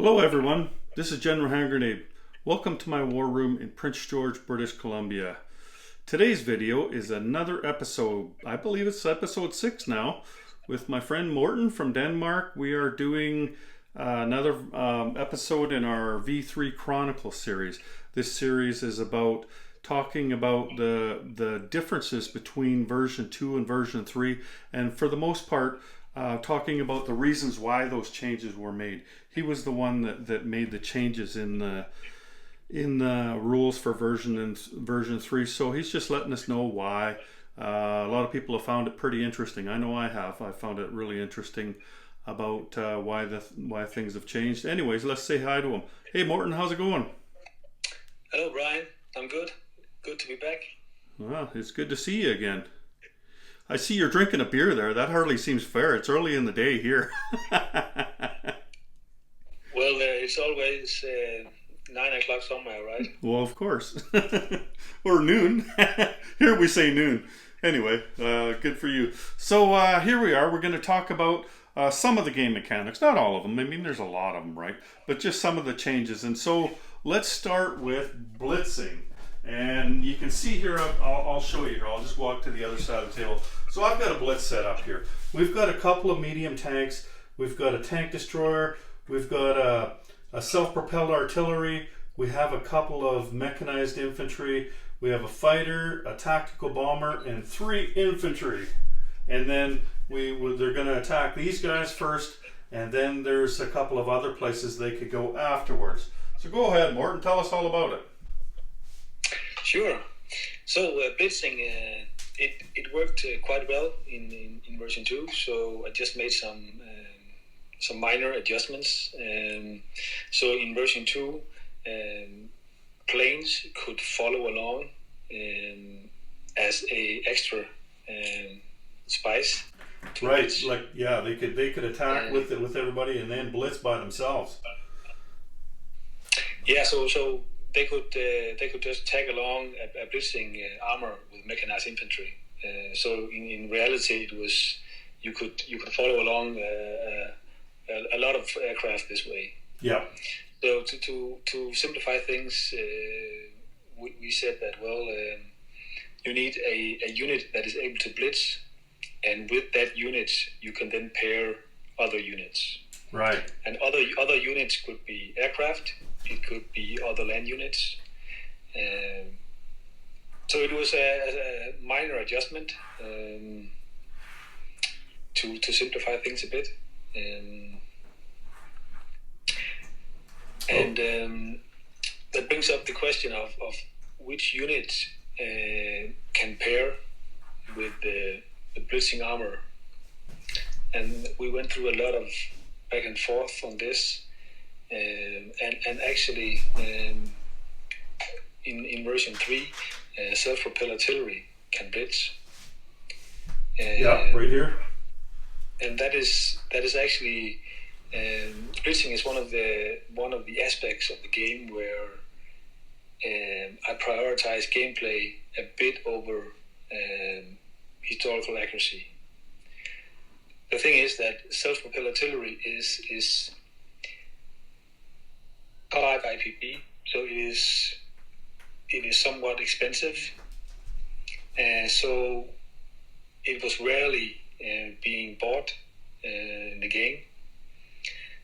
Hello everyone, this is General Hand Grenade. Welcome to my war room in Prince George, British Columbia. Today's video is another episode, I believe it's episode 6 now, with my friend Morten from Denmark. We are doing another episode in our V-3 Chronicles series. This series is about talking about the differences between version 2 and version 3, and for the most part talking about the reasons why those changes were made. He was the one that made the changes in the rules for version 3, so he's just letting us know why. A lot of people have found it pretty interesting. I know I have. I found it really interesting about why things have changed. Anyways, let's say hi to him. Hey Morten, how's it going? Hello Brian, I'm good. Good to be back. Well, it's good to see you again. I see you're drinking a beer there. That hardly seems fair. It's early in the day here. Well, it's always 9 o'clock somewhere, right? Well, of course. Or noon. Here we say noon. Anyway, good for you. So here we are. We're going to talk about some of the game mechanics. Not all of them. I mean, there's a lot of them, right? But just some of the changes. And so let's start with blitzing. And you can see here, I'll show you here. I'll just walk to the other side of the table. So I've got a blitz set up here. We've got a couple of medium tanks. We've got a tank destroyer. We've got a self-propelled artillery. We have a couple of mechanized infantry. We have a fighter, a tactical bomber, and 3 infantry. And then they're going to attack these guys first, and then there's a couple of other places they could go afterwards. So go ahead, Morten, tell us all about it. Sure. So blitzing, it worked quite well in version 2. So I just made some minor adjustments. So in version 2, planes could follow along as a extra spice. Right, Blitz. they could attack with everybody and then blitz by themselves. Yeah, so they could just tag along a blitzing armor with mechanized infantry. So in reality, it was you could follow along a lot of aircraft this way. Yeah. So to simplify things, we said that you need a unit that is able to blitz, and with that unit you can then pair other units. Right. And other units could be aircraft. It could be other land units. So it was a minor adjustment to simplify things a bit. That brings up the question of which unit can pair with the blitzing armor. And we went through a lot of back and forth on this. And actually, in version 3, self-propelled artillery can blitz. Yeah, right here. And that is actually blitzing is one of the aspects of the game where I prioritize gameplay a bit over historical accuracy. The thing is that self-propelled artillery is 5 IPP, so it is somewhat expensive, so it was rarely being bought in the game.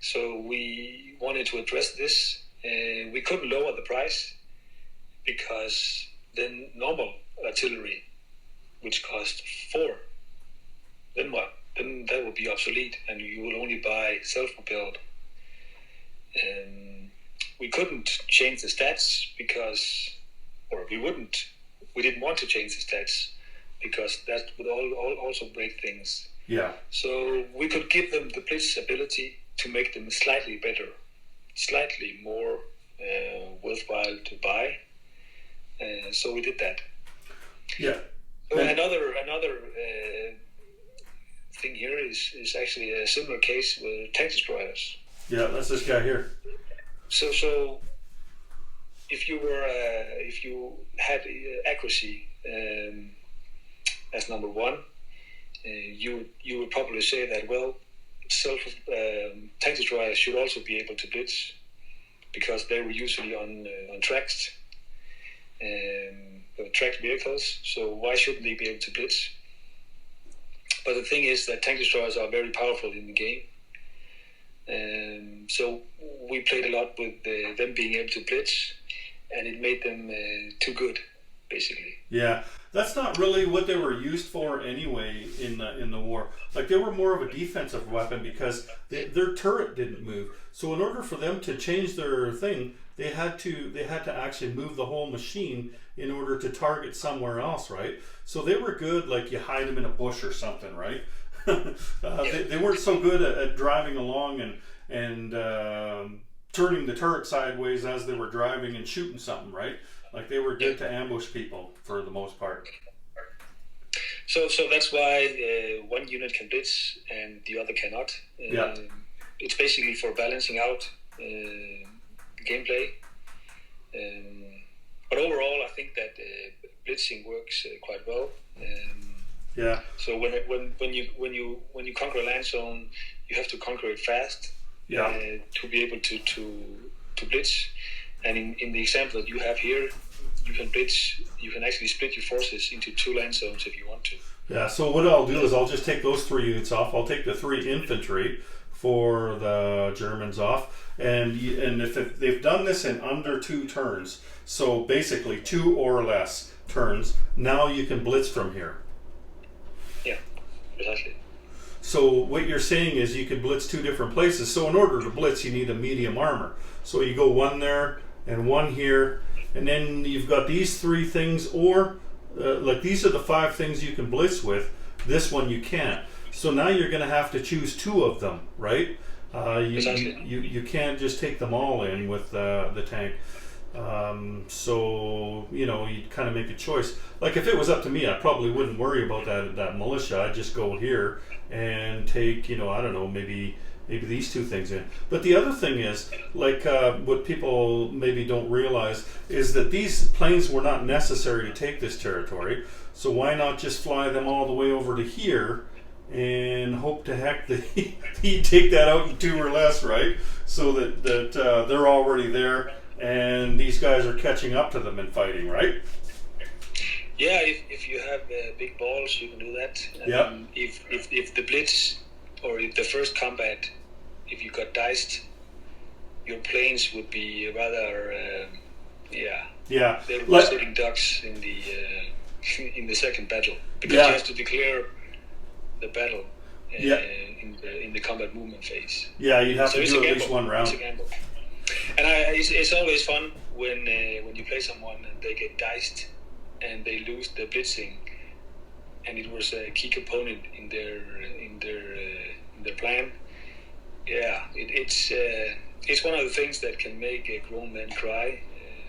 So we wanted to address this. We couldn't lower the price because then normal artillery, which cost 4, then what? Then that would be obsolete, and you will only buy self-propelled. We couldn't change the stats we didn't want to change the stats because that would also break things. Yeah. So we could give them the blitz ability to make them slightly better, slightly more worthwhile to buy. So we did that. Yeah. So another thing here is actually a similar case with tank destroyers. Yeah, that's this guy here. So if you had accuracy as number 1, you would probably say that tank destroyers should also be able to blitz because they were usually on tracks, tracked vehicles. So why shouldn't they be able to blitz? But the thing is that tank destroyers are very powerful in the game. So we played a lot with them being able to blitz, and it made them too good, basically. Yeah, that's not really what they were used for anyway in the war. Like, they were more of a defensive weapon because their turret didn't move. So in order for them to change their thing, they had to actually move the whole machine in order to target somewhere else, right? So they were good, like you hide them in a bush or something, right? They weren't so good at driving along and turning the turret sideways as they were driving and shooting something, right? Like, they were good to ambush people for the most part. So that's why one unit can blitz and the other cannot. It's basically for balancing out gameplay. But overall, I think that blitzing works quite well. Yeah. So when you conquer a land zone, you have to conquer it fast. Yeah. To be able to blitz. And in the example that you have here, you can blitz. You can actually split your forces into 2 land zones if you want to. Yeah. So what I'll do is I'll just take those 3 units off. I'll take the 3 infantry for the Germans off, and if they've done this in under 2 turns, so basically 2 or less turns, now you can blitz from here. Yeah, exactly. So what you're saying is you can blitz 2 different places. So in order to blitz, you need a medium armor. So you go 1 there and 1 here, and then you've got these 3 things, or like these are the 5 things you can blitz with. This one you can't. So now you're going to have to choose 2 of them, right? You can't just take them all in with the tank. So, you know, you kind of make a choice. Like, if it was up to me, I probably wouldn't worry about that militia. I'd just go here and take, you know, I don't know, maybe these 2 things in. But the other thing is, like, what people maybe don't realize is that these planes were not necessary to take this territory. So why not just fly them all the way over to here and hope to heck that he take that out in 2 or less, right? So that they're already there and these guys are catching up to them and fighting, right? Yeah, if you have big balls, you can do that. Yeah. If the blitz or if the first combat, if you got diced, your planes would be rather they would be sitting ducks in the second battle, because you have to declare the battle in the combat movement phase. Yeah, you'd have to do at least 1 round. It's a gamble. And it's always fun when you play someone and they get diced and they lose the blitzing, and it was a key component in their plan. Yeah, it's one of the things that can make a grown man cry.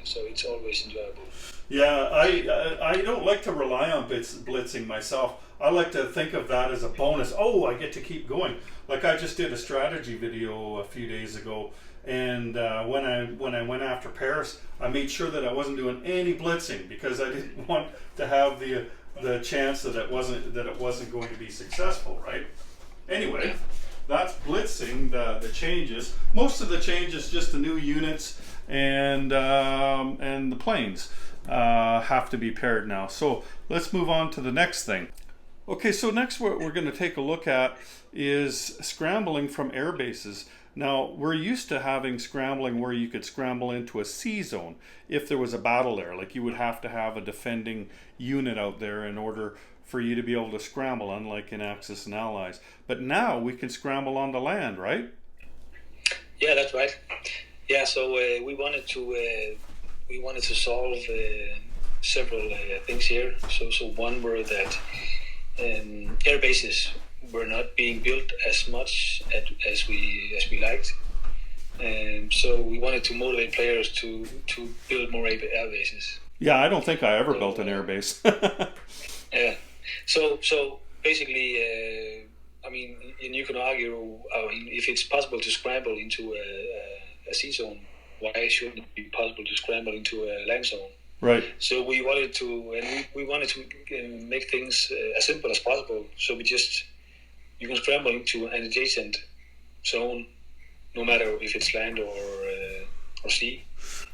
So it's always enjoyable. Yeah, I don't like to rely on blitzing myself. I like to think of that as a bonus. Oh, I get to keep going. Like, I just did a strategy video a few days ago, and when I went after Paris, I made sure that I wasn't doing any blitzing because I didn't want to have the chance that it wasn't going to be successful, right? Anyway, that's blitzing, the changes. Most of the changes just the new units and the planes have to be paired now. So let's move on to the next thing. Okay, so next what we're going to take a look at is scrambling from air bases. Now, we're used to having scrambling where you could scramble into a sea zone if there was a battle there. Like, you would have to have a defending unit out there in order for you to be able to scramble, unlike in Axis and Allies. But now we can scramble on the land, right? Yeah, that's right. Yeah, so we wanted to solve several things here. So one were that air bases were not being built as much as we liked, and so we wanted to motivate players to build more air bases. Yeah, I don't think I ever built an air base. Yeah, so basically, I mean, and you can argue, if it's possible to scramble into a sea zone, why shouldn't it be possible to scramble into a land zone? Right. So we wanted to make things as simple as possible. So you can scramble into an adjacent zone, no matter if it's land or sea.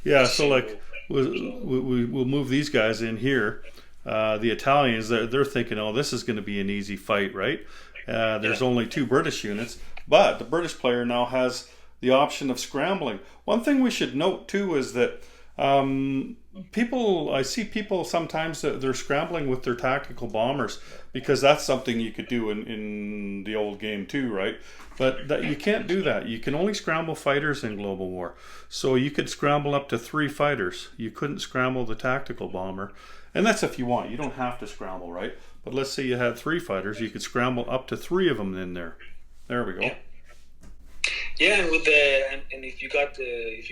Yeah, so like we'll move these guys in here. The Italians, they're thinking, oh, this is going to be an easy fight, right? There's only 2 British units, but the British player now has the option of scrambling. One thing we should note too is that I see people sometimes that they're scrambling with their tactical bombers, because that's something you could do in the old game too, right? But that you can't do that. You can only scramble fighters in Global War. So you could scramble up to 3 fighters. You couldn't scramble the tactical bomber. And that's if you want. You don't have to scramble, right? But let's say you had 3 fighters. You could scramble up to 3 of them in there. There we go. Yeah, and with if you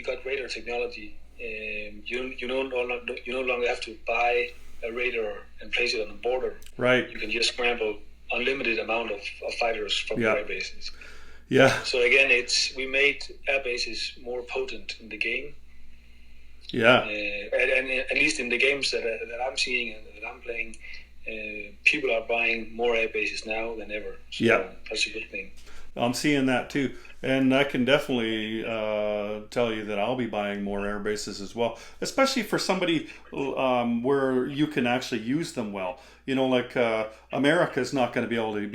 got radar technology, you no longer have to buy a radar and place it on the border. Right. You can just scramble unlimited amount of fighters from your air bases. Yeah. So again, we made air bases more potent in the game. Yeah. And at least in the games that I'm seeing and that I'm playing, people are buying more air bases now than ever. So that's a good thing. I'm seeing that too. And I can definitely tell you that I'll be buying more air bases as well, especially for somebody where you can actually use them well. You know, like America's not going to be able to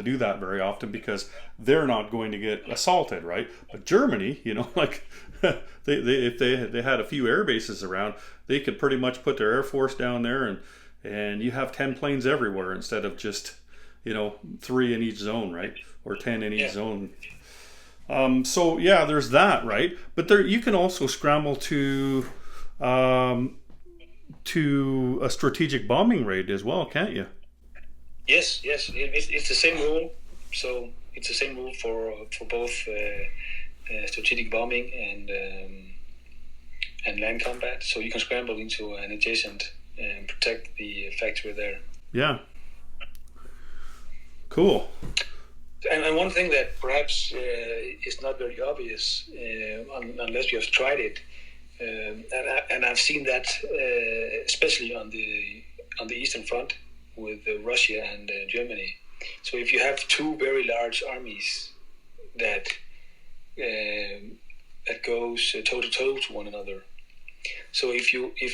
do that very often, because they're not going to get assaulted, right? But Germany, you know, like if they had a few air bases around, they could pretty much put their air force down there, and you have 10 planes everywhere instead of just 3 in each zone, right? Or 10 in each zone. So yeah, there's that, right? But there you can also scramble to a strategic bombing raid as well, can't you? Yes. It's the same rule. So it's the same rule for both strategic bombing and land combat. So you can scramble into an adjacent and protect the factory there. Yeah. Cool. And one thing that perhaps is not very obvious unless you have tried it, and I've seen that especially on the Eastern Front with Russia and Germany. So if you have 2 very large armies that goes toe to toe to one another, so if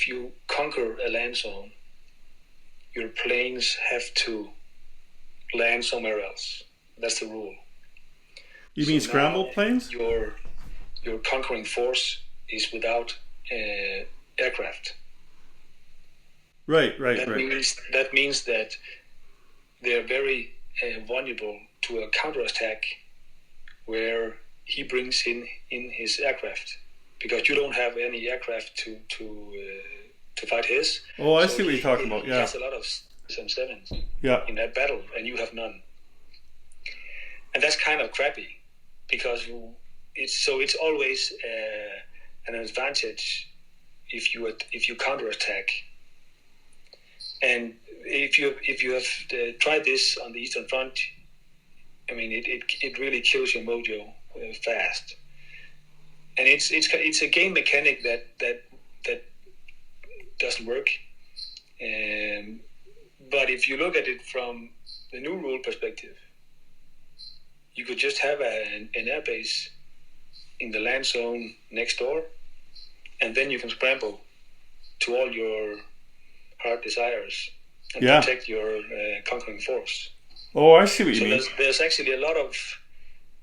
you conquer a land zone, your planes have to land somewhere else. That's the rule. You mean scramble planes? Your conquering force is without aircraft. Right. That means that they're very vulnerable to a counterattack where he brings in his aircraft, because you don't have any aircraft to fight his. Oh, I see what you're talking about. Yeah. He has a lot of 7s in that battle, and you have none. And that's kind of crappy, because it's always an advantage if you counterattack. And if you have tried this on the Eastern Front, I mean it really kills your mojo fast. And it's a game mechanic that doesn't work. But if you look at it from the new rule perspective, you could just have an airbase in the land zone next door, and then you can scramble to all your heart desires and protect your conquering force. Oh, I see what you mean. There's actually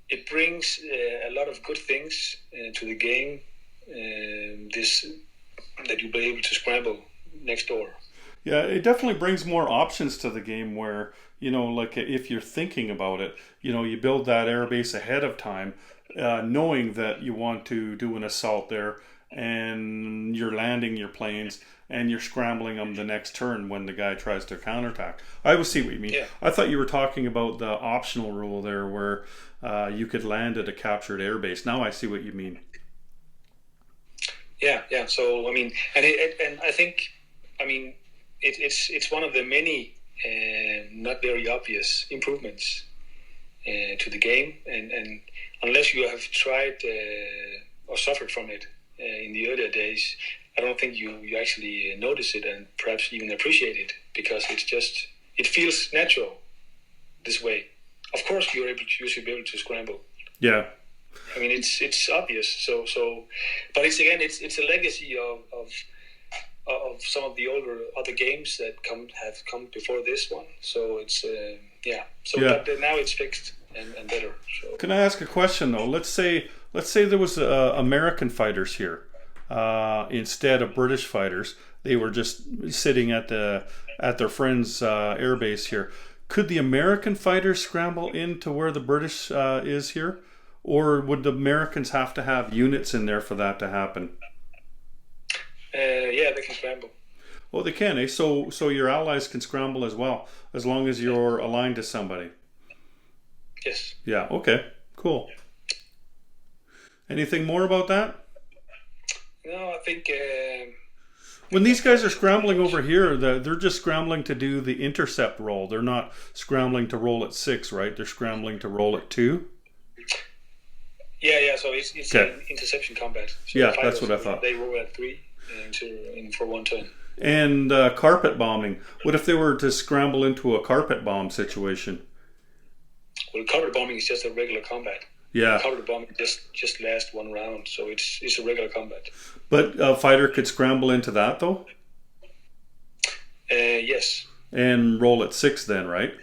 it brings a lot of good things to the game, that you'll be able to scramble next door. Yeah, it definitely brings more options to the game where, like if you're thinking about it, you build that airbase ahead of time, knowing that you want to do an assault there, and you're landing your planes and you're scrambling them the next turn when the guy tries to counterattack. I will see what you mean. Yeah. I thought you were talking about the optional rule there where you could land at a captured airbase. Now I see what you mean. Yeah. So, I mean, and I think, it's one of the many not very obvious improvements to the game, and unless you have tried or suffered from it in the earlier days, I don't think you actually notice it and perhaps even appreciate it, because it feels natural this way. Of course, you should be able to scramble Yeah. I mean, it's obvious. But it's a legacy of some of the other games that have come before this one. So it's yeah. So Yeah. but now it's fixed and better. So Can I ask a question though? Let's say there was American fighters here instead of British fighters. They were just sitting at their friend's airbase here. Could the American fighters scramble into where the British is here, or would the Americans have to have units in there for that to happen? yeah, they can scramble. Oh, they can, eh? So your allies can scramble as well, as long as you're aligned to somebody. Yes. Yeah. Okay. Cool. Anything more about that? No, I think. When these guys are scrambling over here, they're just scrambling to do the intercept roll. They're not scrambling to roll at 6, right? They're scrambling to roll at 2. Yeah. So it's Okay. an interception combat. So Yeah, the that's fighters, what I thought. They roll at 3 for one turn. And carpet bombing. What if they were to scramble into a carpet bomb situation? Well, carpet bombing is just a regular combat. Yeah. Carpet bombing just lasts one round, so it's a regular combat. But a fighter could scramble into that though, Yes. and roll at 6 then, right?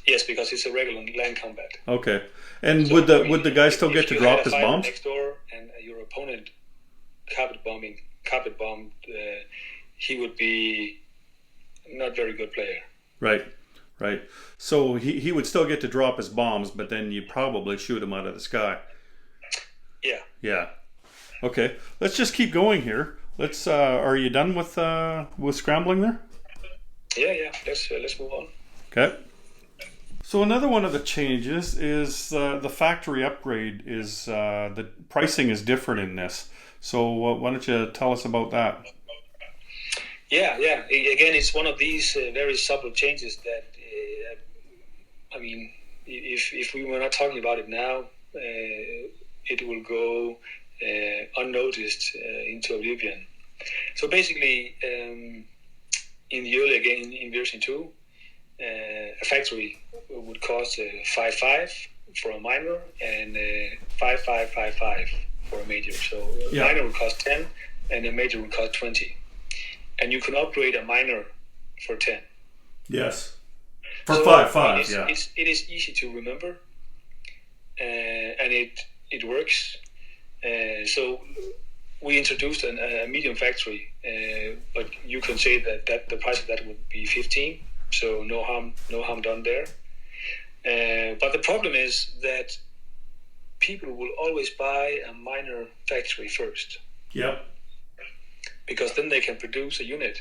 Yes, because it's a regular land combat. Okay. And So, would I mean, the guy still if get to you drop had a his fighter bombs? next door and your opponent carpet bombed, he would be not very good player. Right. Right. So he would still get to drop his bombs, but then you probably shoot him out of the sky. Yeah. Yeah. Okay. Let's just keep going here. Let's. Are you done with scrambling there? Yeah. Let's move on. Okay. So another one of the changes is the factory upgrade. Is the pricing is different in this? So why don't you tell us about that? Yeah. Again, it's one of these very subtle changes that, I mean, if we were not talking about it now, it will go unnoticed into oblivion. So basically, in the earlier game, in version 2, a factory would cost 5.5 for a minor and 5.5 for a major. So a minor would cost 10 and a major would cost 20. And you can upgrade a minor for 10. Yes. For So 5.5, yeah. It is easy to remember, and it works. So we introduced a medium factory, but you can say that the price of that would be 15. So no harm done there. But the problem is that people will always buy a minor factory first. Yep. Because then they can produce a unit,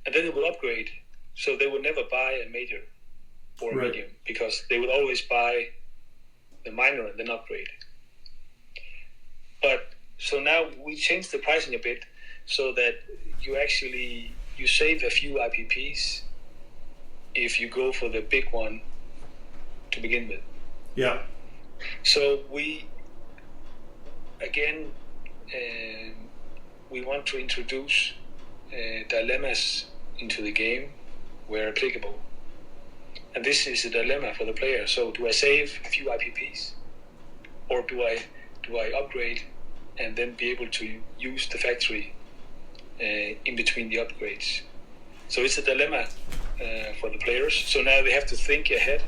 and then they will upgrade. So they will never buy a major or a medium, because they will always buy the minor and then upgrade. But so now we changed the pricing a bit so that you save a few IPPs if you go for the big one to begin with. Yeah. So we want to introduce dilemmas into the game where applicable. And this is a dilemma for the player. So do I save a few IPPs, or do I upgrade and then be able to use the factory in between the upgrades? So it's a dilemma for the players. So now they have to think ahead.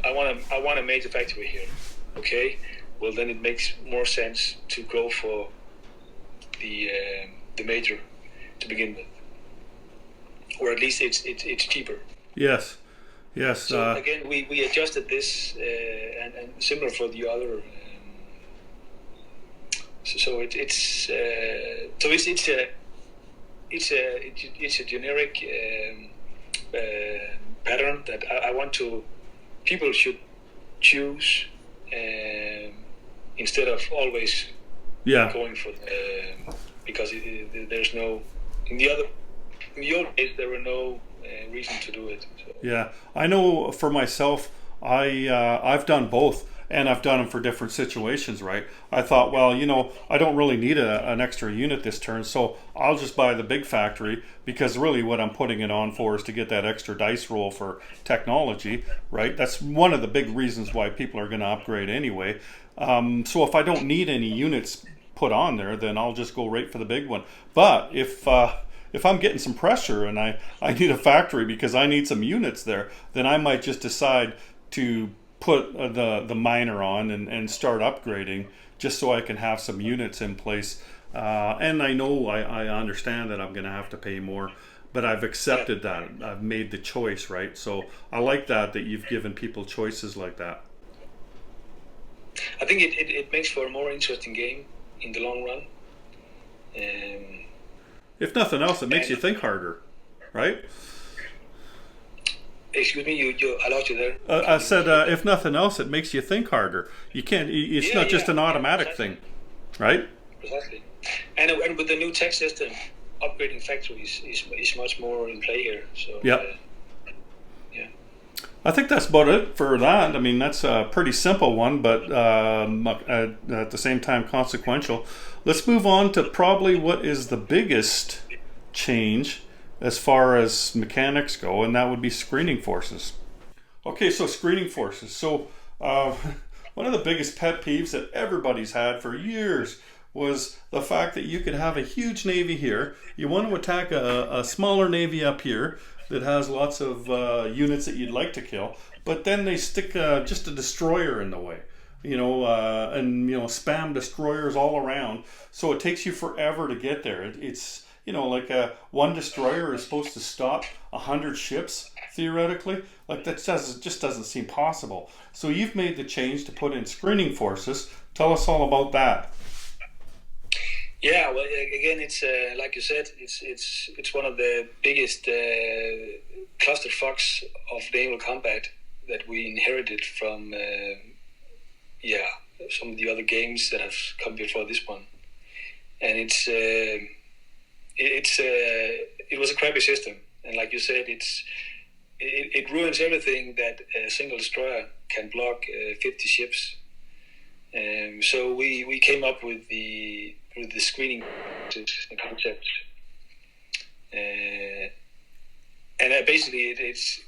I want a major factory here. Okay, well then it makes more sense to go for the major to begin with, or at least it's cheaper. Yes. So again, we adjusted this and similar for the other. So it's a generic pattern that I want to. People should choose instead of always going for because there's no in the old days there were no reason to do it. So. Yeah, I know for myself, I've done both. and I've done them for different situations, right? I thought, well, I don't really need an extra unit this turn, so I'll just buy the big factory, because really what I'm putting it on for is to get that extra dice roll for technology, right? That's one of the big reasons why people are going to upgrade anyway. So if I don't need any units put on there, then I'll just go right for the big one. But if I'm getting some pressure and I need a factory because I need some units there, then I might just decide to put the miner on and start upgrading, just so I can have some units in place. And I know I understand that I'm going to have to pay more, but I've accepted that. I've made the choice, right? So I like that you've given people choices like that. I think it makes for a more interesting game in the long run. If nothing else, it makes you think harder, right? Excuse me, I lost you there. I said, if nothing else, it makes you think harder. You can't. It's not just an automatic thing, right? Precisely. And with the new tech system, upgrading factories is much more in play here. So yeah. I think that's about it for that. I mean, that's a pretty simple one, but at the same time consequential. Let's move on to probably what is the biggest change as far as mechanics go, and that would be screening forces. Okay, so screening forces. So one of the biggest pet peeves that everybody's had for years was the fact that you could have a huge navy here. You want to attack a smaller navy up here that has lots of units that you'd like to kill, but then they stick just a destroyer in the way, and spam destroyers all around, so it takes you forever to get there. It's like one destroyer is supposed to stop 100 ships theoretically. Like that just doesn't seem possible. So you've made the change to put in screening forces. Tell us all about that. Yeah, well, again, it's like you said, it's one of the biggest clusterfucks of naval combat that we inherited from some of the other games that have come before this one, and it was a crappy system, and like you said, it ruins everything that a single destroyer can block 50 ships. So we came up with the screening concept, and basically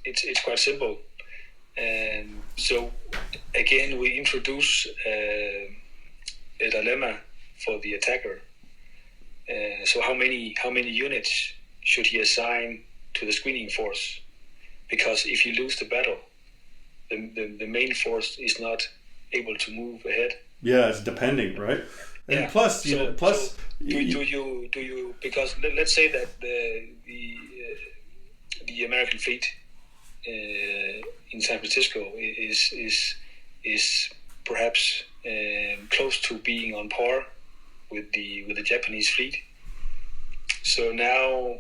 it's quite simple. So again, we introduce a dilemma for the attacker. So how many units should he assign to the screening force? Because if you lose the battle, the main force is not able to move ahead. Yeah, it's depending, right? And plus, do you because let's say that the American fleet in San Francisco is perhaps close to being on par with the Japanese fleet. So now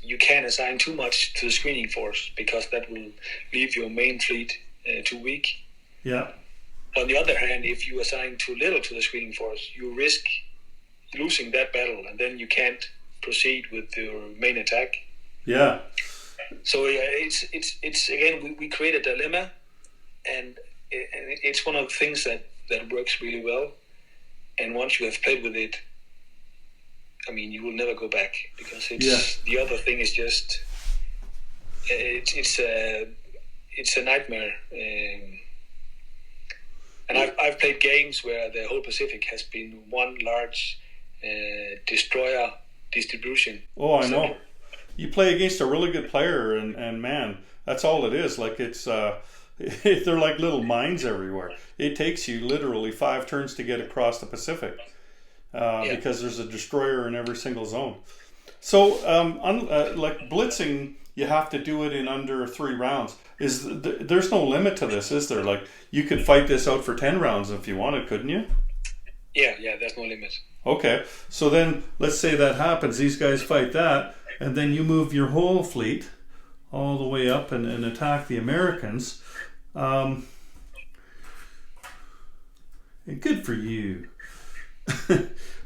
you can't assign too much to the screening force, because that will leave your main fleet too weak. Yeah. On the other hand, if you assign too little to the screening force, you risk losing that battle, and then you can't proceed with your main attack. Yeah. So it's again, we create a dilemma, and it's one of the things that works really well. And once you have played with it, I mean, you will never go back, because the other thing is just it's a nightmare. And I've played games where the whole Pacific has been one large destroyer distribution. Oh, I know. You play against a really good player, and man, that's all it is. Like it's they're like little mines everywhere. It takes you literally 5 turns to get across the Pacific, because there's a destroyer in every single zone. So, like blitzing, you have to do it in under 3 rounds. There's no limit to this, is there? Like, you could fight this out for 10 rounds if you wanted, couldn't you? Yeah, there's no limit. Okay, so then let's say that happens. These guys fight that, and then you move your whole fleet all the way up and attack the Americans. And good for you.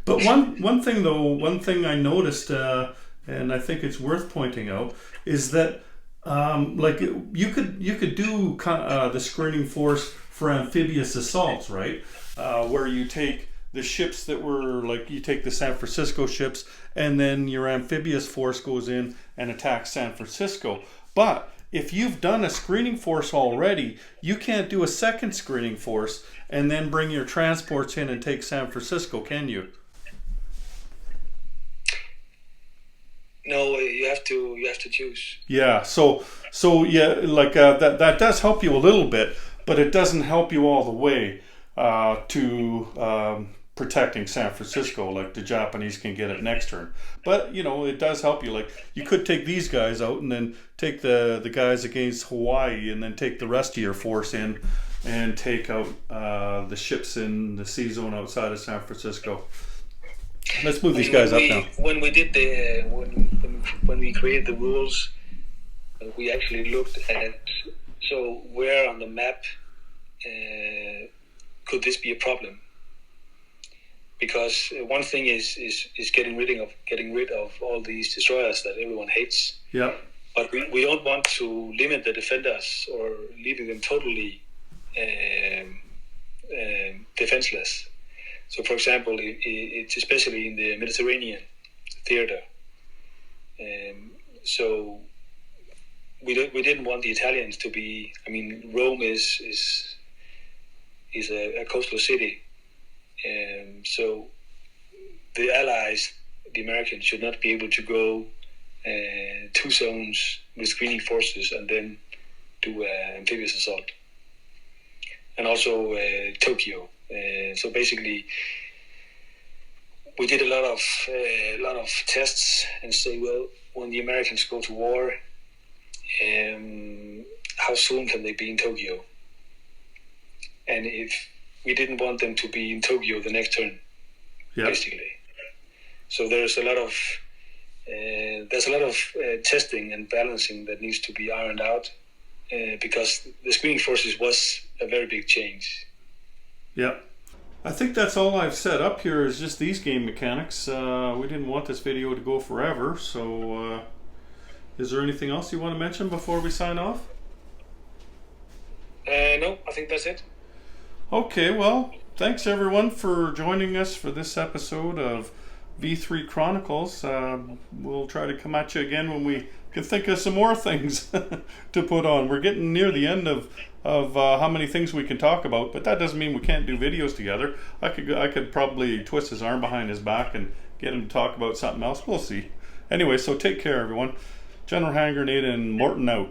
But one thing I noticed, and I think it's worth pointing out, is that like you could do the screening force for amphibious assaults, right? Where you take the ships that were, like, you take the San Francisco ships, and then your amphibious force goes in and attacks San Francisco. But if you've done a screening force already, you can't do a second screening force and then bring your transports in and take San Francisco, can you? No, you have to choose. Yeah, so yeah, like that does help you a little bit, but it doesn't help you all the way to protecting San Francisco like the Japanese can get it next turn. But you know, it does help you. Like, you could take these guys out and then take the guys against Hawaii, and then take the rest of your force in and take out the ships in the sea zone outside of San Francisco. Let's move these guys up now. When we did when we created the rules, we actually looked at, so where on the map could this be a problem? Because one thing is getting rid of all these destroyers that everyone hates. Yeah. But we don't want to limit the defenders or leaving them totally defenseless. So, for example, it's especially in the Mediterranean theater. So we didn't want the Italians to be. I mean, Rome is a coastal city, so the Allies, the Americans, should not be able to go two zones with screening forces and then do amphibious assault. And also Tokyo. So basically, we did a lot of tests and say, well, when the Americans go to war, how soon can they be in Tokyo? And if we didn't want them to be in Tokyo the next turn, basically. So there's a lot of testing and balancing that needs to be ironed out, because the screening forces was a very big change. Yeah. I think that's all I've set up here is just these game mechanics. We didn't want this video to go forever, so is there anything else you want to mention before we sign off? No, I think that's it. Okay, well, thanks everyone for joining us for this episode of V-3 Chronicles. We'll try to come at you again when we can think of some more things to put on. We're getting near the end of how many things we can talk about, but that doesn't mean we can't do videos together. I could probably twist his arm behind his back and get him to talk about something else. We'll see. Anyway, so take care, everyone. General Hand Grenade and Morton out.